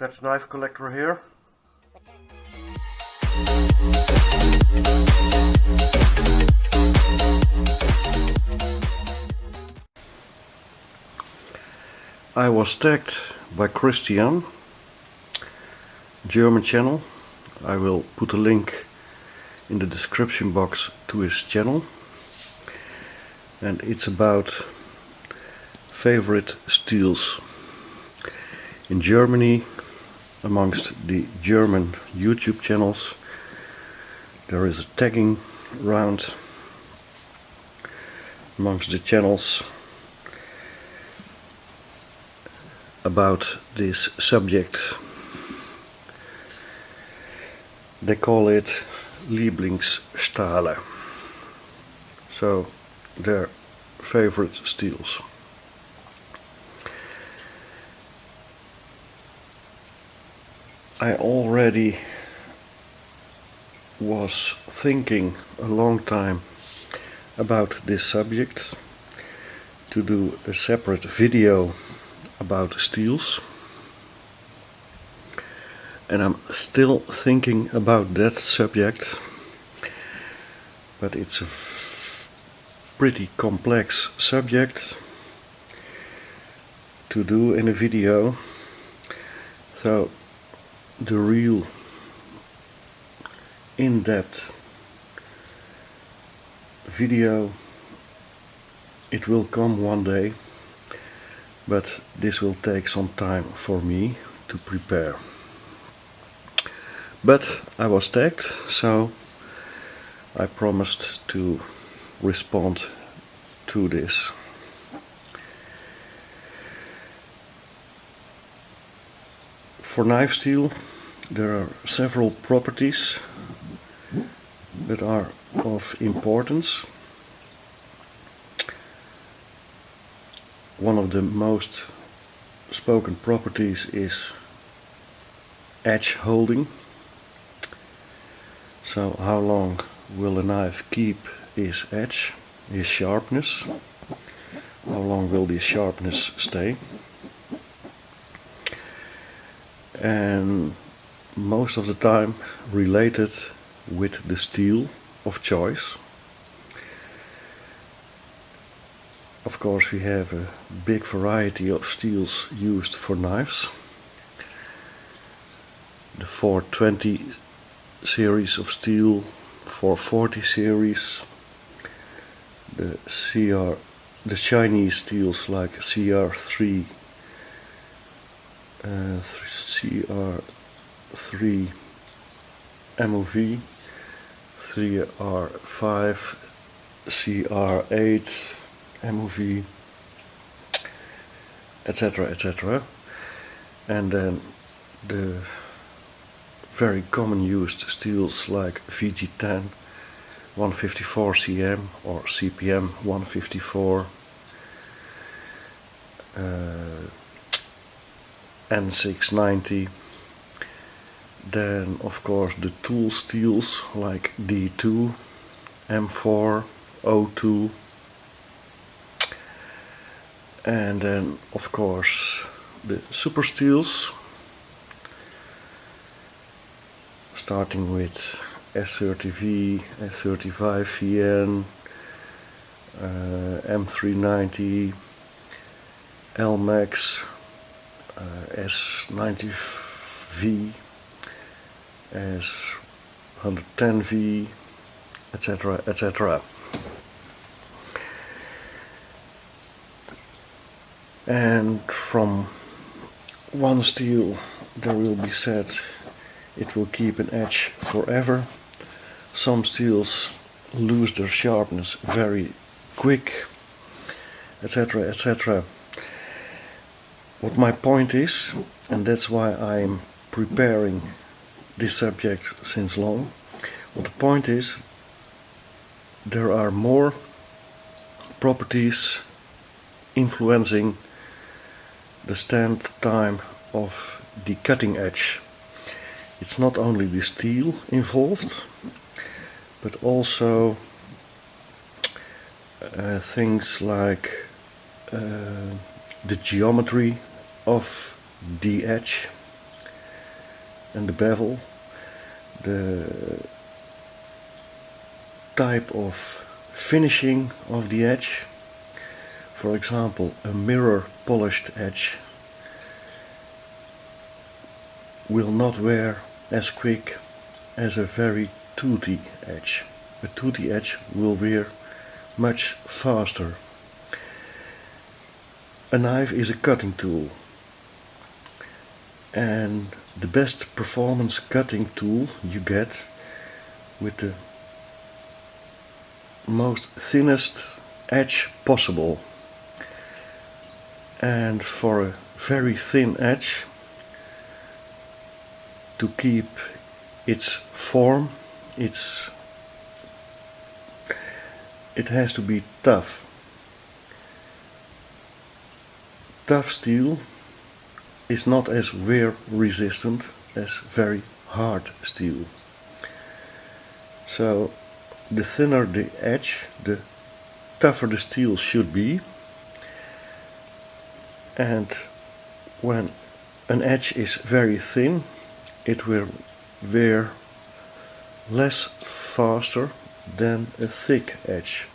That's knife collector here. I was tagged by Christian, German channel. I will put a link in the description box to his channel, and it's about favorite steels in Germany. Amongst the German YouTube channels there is a tagging round amongst the channels about this subject. They call it Lieblingsstahle, so their favorite steels. I already was thinking a long time about this subject, to do a separate video about steels, and I'm still thinking about that subject, but it's a pretty complex subject to do in a video, so the real in-depth video, it will come one day, but this will take some time for me to prepare. But I was tagged, so I promised to respond to this. For knife steel there are several properties that are of importance. One of the most spoken properties is edge holding. So how long will a knife keep its edge, its sharpness? How long will the sharpness stay? And most of the time related with the steel of choice. Of course, we have a big variety of steels used for knives. The 420 series of steel, 440 series, the Chinese steels like CR3, CR3 MOV, 3R5, CR8 MOV, etc, etc. And then the very common used steels like VG10, 154 cm or CPM 154, N690. Then of course the tool steels like D2, M4, O2, and then of course the super steels, starting with S30V, S35VN, M390, LMAX, S90V, S110V, etc, etc. And from one steel there will be said it will keep an edge forever. Some steels lose their sharpness very quick, etc, etc. What my point is, and that's why I'm preparing this subject since long, what the point is, there are more properties influencing the stand time of the cutting edge. It's not only the steel involved, but also things like the geometry of the edge, and the bevel, the type of finishing of the edge. For example, a mirror polished edge will not wear as quick as a very toothy edge. A toothy edge will wear much faster. A knife is a cutting tool, and the best performance cutting tool you get with the most thinnest edge possible. And for a very thin edge, to keep its form, it has to be tough. Tough steel is not as wear resistant as very hard steel. So the thinner the edge, the tougher the steel should be. And when an edge is very thin, it will wear less faster than a thick edge.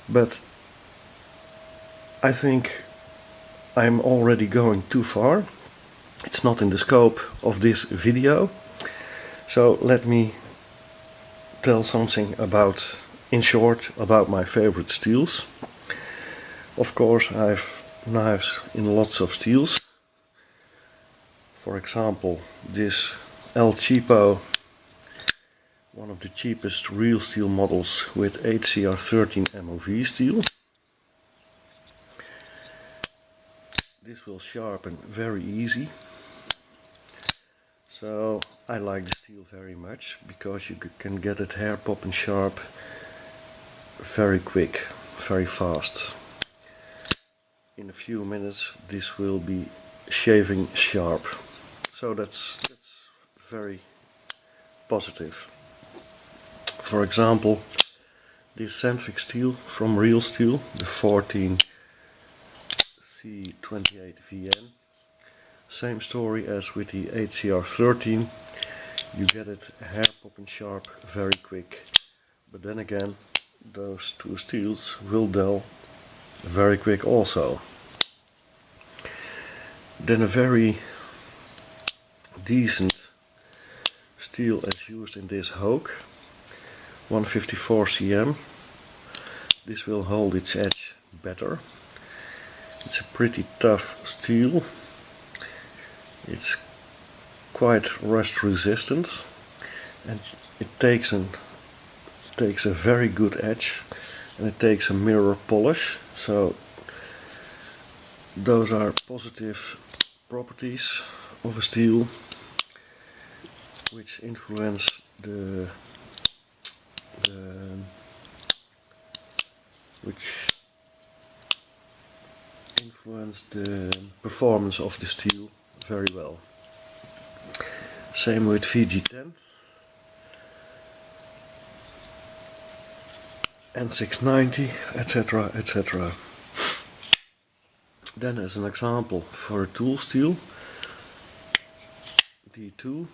But I think I'm already going too far. It's not in the scope of this video. So let me tell something about, in short, about my favorite steels. Of course, I have knives in lots of steels. For example, this El Cheapo, one of the cheapest real steel models with HCR13 MOV steel. This will sharpen very easy. So I like the steel very much because you can get it hair popping sharp very quick, very fast. In a few minutes this will be shaving sharp. So that's very positive. For example, this Sandvik steel from Real Steel, the 14C28VN. Same story as with the HCR13. You get it hair popping sharp very quick. But then again, those two steels will dull very quick also. Then a very decent steel as used in this Hoke, 154 cm. This will hold its edge better. It's a pretty tough steel. It's quite rust resistant, and it takes a very good edge, and it takes a mirror polish. So those are positive properties of a steel which influence the performance of the steel very well. Same with VG10 and 690, etc, etc. Then as an example for a tool steel, D2.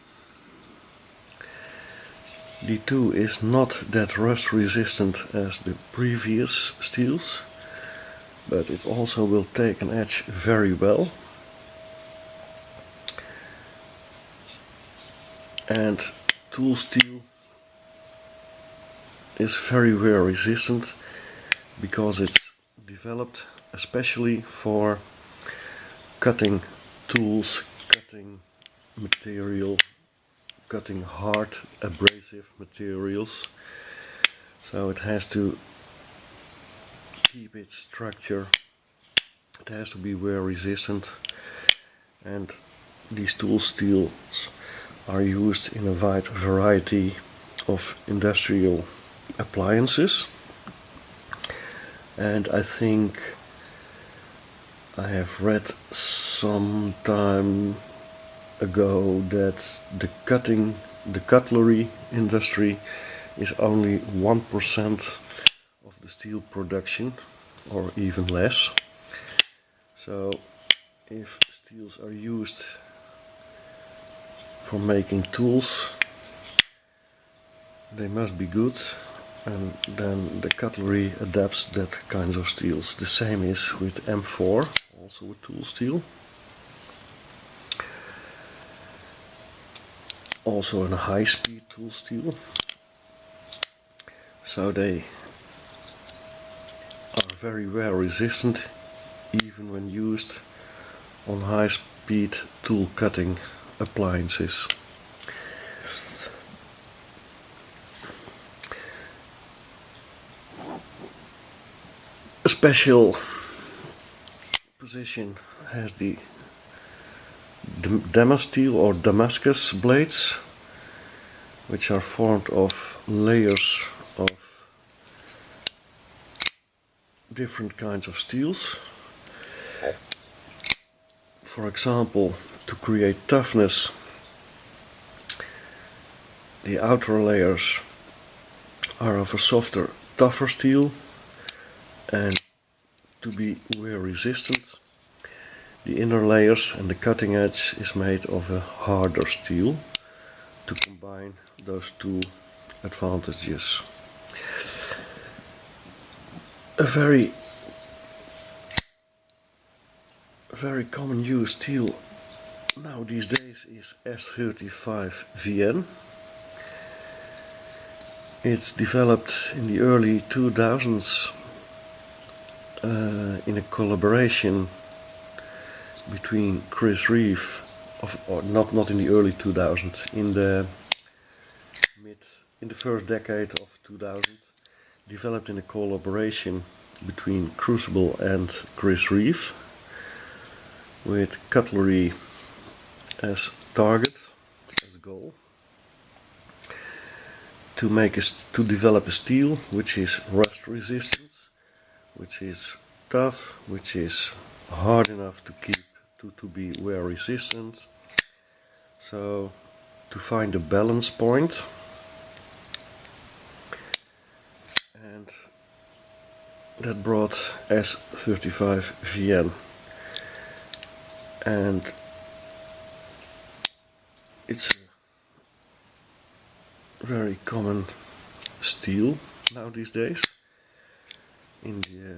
D2 is not that rust resistant as the previous steels, but it also will take an edge very well. And tool steel is very wear resistant because it's developed especially for cutting tools, cutting material, cutting hard abrasive materials. So it has to keep its structure, it has to be wear resistant, and these tool steels are used in a wide variety of industrial appliances. And I think I have read some time ago that the cutlery industry is only 1% of the steel production, or even less. So if steels are used for making tools, they must be good, and then the cutlery adapts that kinds of steels. The same is with M4, also a tool steel. Also a high-speed tool steel. So they are very wear resistant, even when used on high-speed tool cutting appliances. A special position has the Damasteel or Damascus blades, which are formed of layers of different kinds of steels. For example, to create toughness, the outer layers are of a softer, tougher steel, and to be wear resistant, the inner layers and the cutting edge is made of a harder steel to combine those two advantages. A very common used steel now these days is S35VN. It's developed in the early 2000s in a collaboration between Chris Reeve, or not in the early 2000s, in the first decade of 2000, developed in a collaboration between Crucible and Chris Reeve, with cutlery as target, as goal, to develop a steel which is rust resistant, which is tough, which is hard enough to be wear resistant. So to find a balance point, and that brought S35VN, and it's a very common steel now these days,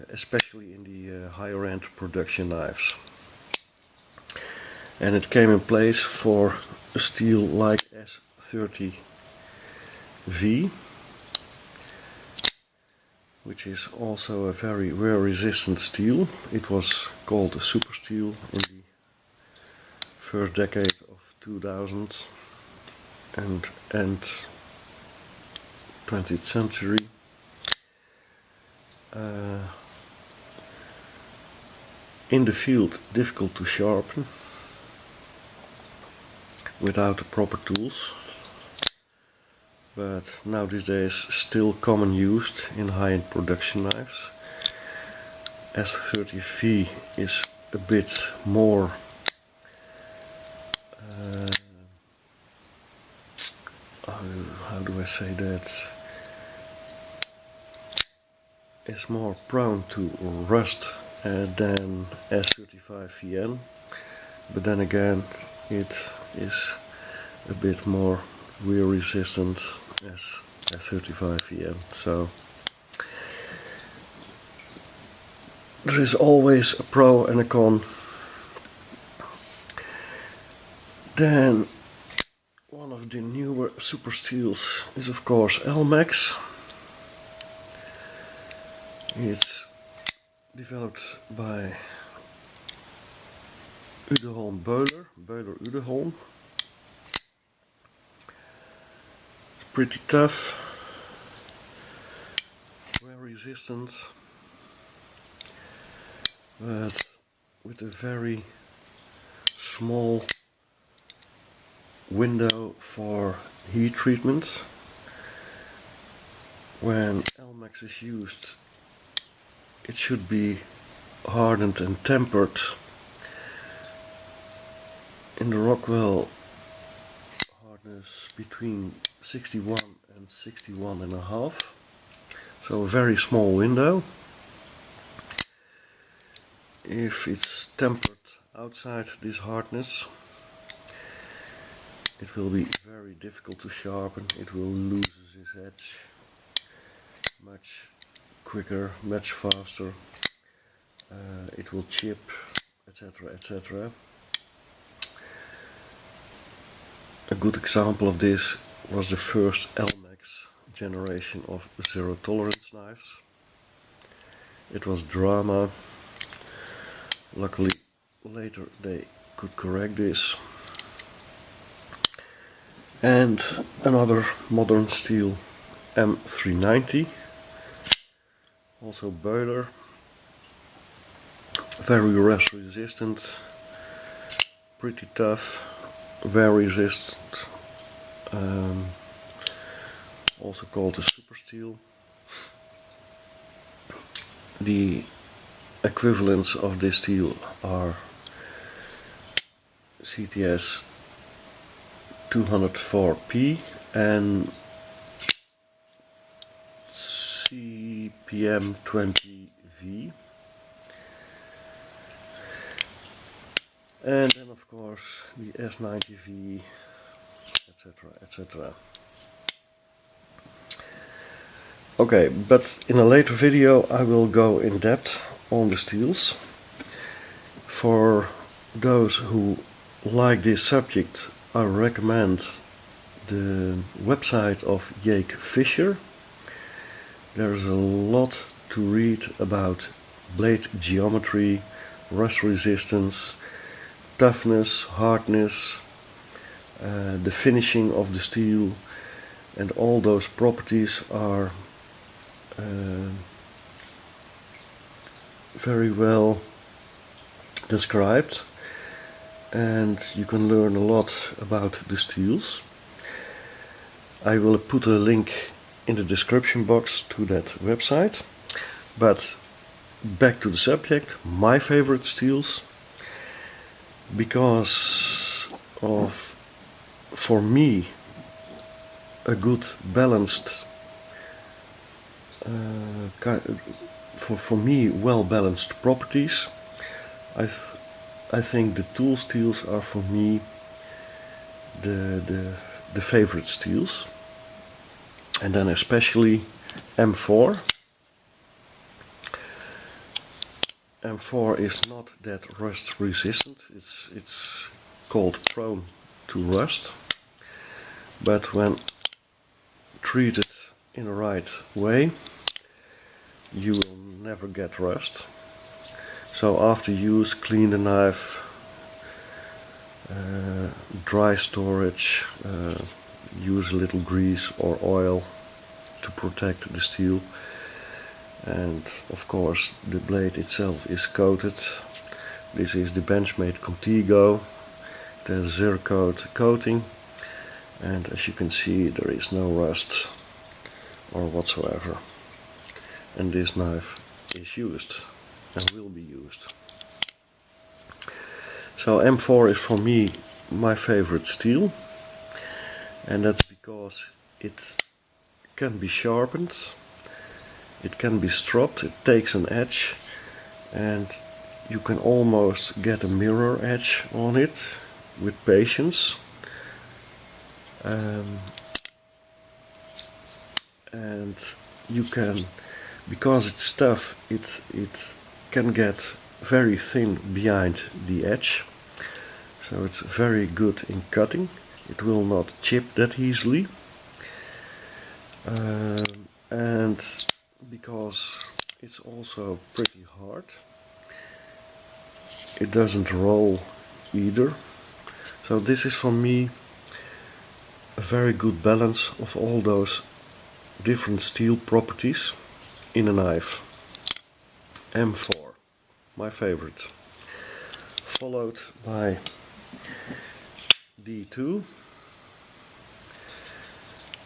especially in the higher end production knives. And it came in place for a steel like S30V, which is also a very wear resistant steel. It was called a super steel in the first decade of 2000 and 20th century. In the field, difficult to sharpen without the proper tools, but now these days still common used in high-end production knives. S30V is a bit more how do I say that? It's more prone to rust than S35VN, but then again it is a bit more wear resistant as S35VN. So there is always a pro and a con. Then one of the newer super steels is of course LMAX. It's developed by Beuler Udeholm. It's pretty tough, wear resistant, but with a very small window for heat treatment. When LMAX is used, it should be hardened and tempered in the Rockwell hardness between 61 and 61.5, so a very small window. If it's tempered outside this hardness, it will be very difficult to sharpen. It will lose its edge much quicker, much faster. It will chip, etc., etc. A good example of this was the first LMAX generation of zero tolerance knives. It was drama. Luckily later they could correct this. And another modern steel, M390, also boiler, very rust resistant, pretty tough, very resistant, also called a super steel. The equivalents of this steel are CTS 204P and CPM 20V, and then of course the S90V, etc., etc. Okay, but in a later video I will go in depth on the steels. For those who like this subject, I recommend the website of Jake Fisher. There's a lot to read about blade geometry, rust resistance, toughness, hardness, the finishing of the steel, and all those properties are very well described, and you can learn a lot about the steels. I will put a link in the description box to that website. But back to the subject, my favorite steels, because of, for me, a good balanced, for me well balanced properties. I think the tool steels are for me the favorite steels, and then especially M4. M4 is not that rust resistant. It's called prone to rust, but when treated in the right way, you will never get rust. So after use, clean the knife, dry storage, use a little grease or oil to protect the steel, and of course the blade itself is coated. This is the Benchmade Contigo. It has zero coating, and as you can see there is no rust or whatsoever, and this knife is used and will be used. So M4 is for me my favorite steel, and that's because it can be sharpened, it can be stropped, it takes an edge, and you can almost get a mirror edge on it with patience. And you can, because it's tough, it can get very thin behind the edge, so it's very good in cutting. It will not chip that easily, and because it's also pretty hard, it doesn't roll either. So this is for me a very good balance of all those different steel properties in a knife. M4, my favorite, followed by D2,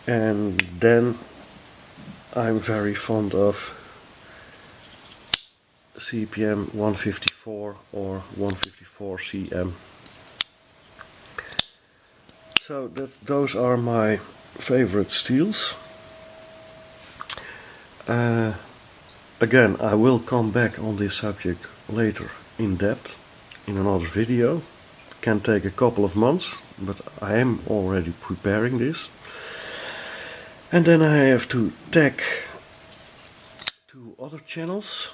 and then I'm very fond of CPM 154 or 154 CM. So those are my favorite steels. Again, I will come back on this subject later in depth in another video. It can take a couple of months, but I am already preparing this. And then I have to tag 2 other channels,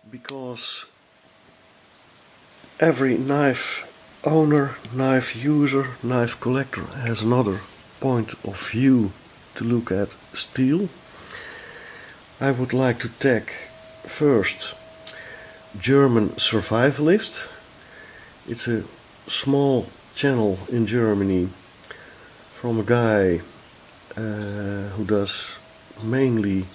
because every knife owner, knife user, knife collector has another point of view to look at steel. I would like to tag first German Survivalist. It's a small channel in Germany from a guy who does mainly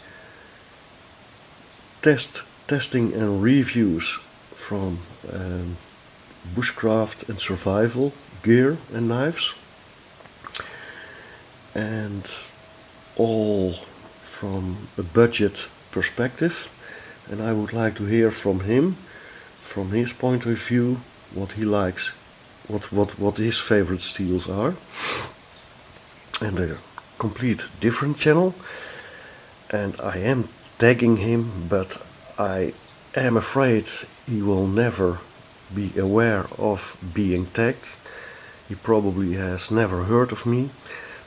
testing and reviews from bushcraft and survival gear and knives, and all from a budget perspective. And I would like to hear from him, from his point of view, what he likes, what his favorite steels are. And a complete different channel, and I am tagging him, but I am afraid he will never be aware of being tagged. He probably has never heard of me,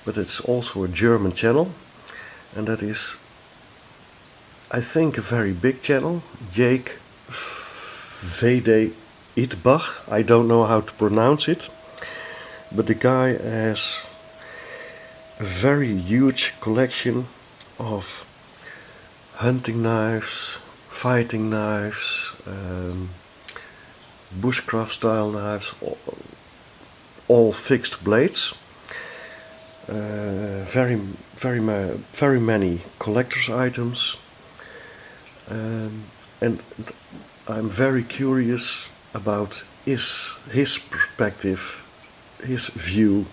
but it's also a German channel, and that is, I think, a very big channel. Vic Spyder. I don't know how to pronounce it, but the guy has a very huge collection of hunting knives, fighting knives, bushcraft style knives, all fixed blades. Very many collector's items, and I'm very curious about his perspective, his view,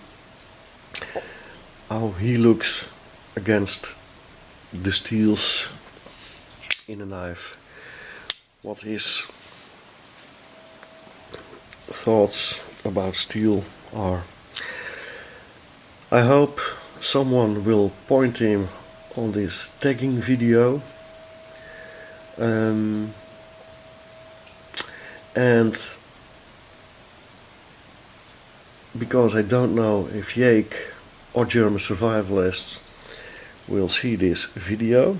how he looks against the steels in a knife, what his thoughts about steel are. I hope someone will point him on this tagging video, and because I don't know if Vic or German Survivalist will see this video,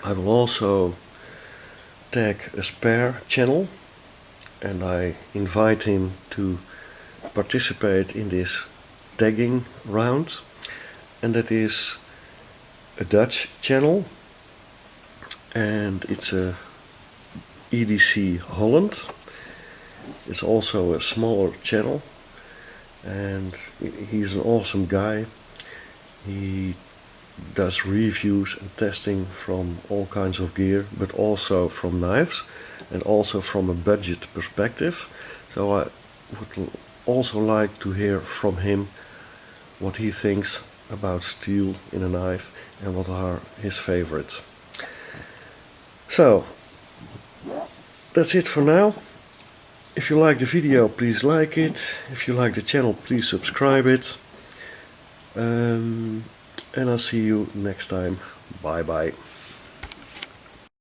I will also tag a spare channel, and I invite him to participate in this tagging round, and that is a Dutch channel, and it's a EDC Holland. It's also a smaller channel, and he's an awesome guy. He does reviews and testing from all kinds of gear, but also from knives, and also from a budget perspective. So I would also like to hear from him what he thinks about steel in a knife and what are his favorites. So that's it for now. If you like the video, please like it. If you like the channel, please subscribe it. And I'll see you next time. Bye bye.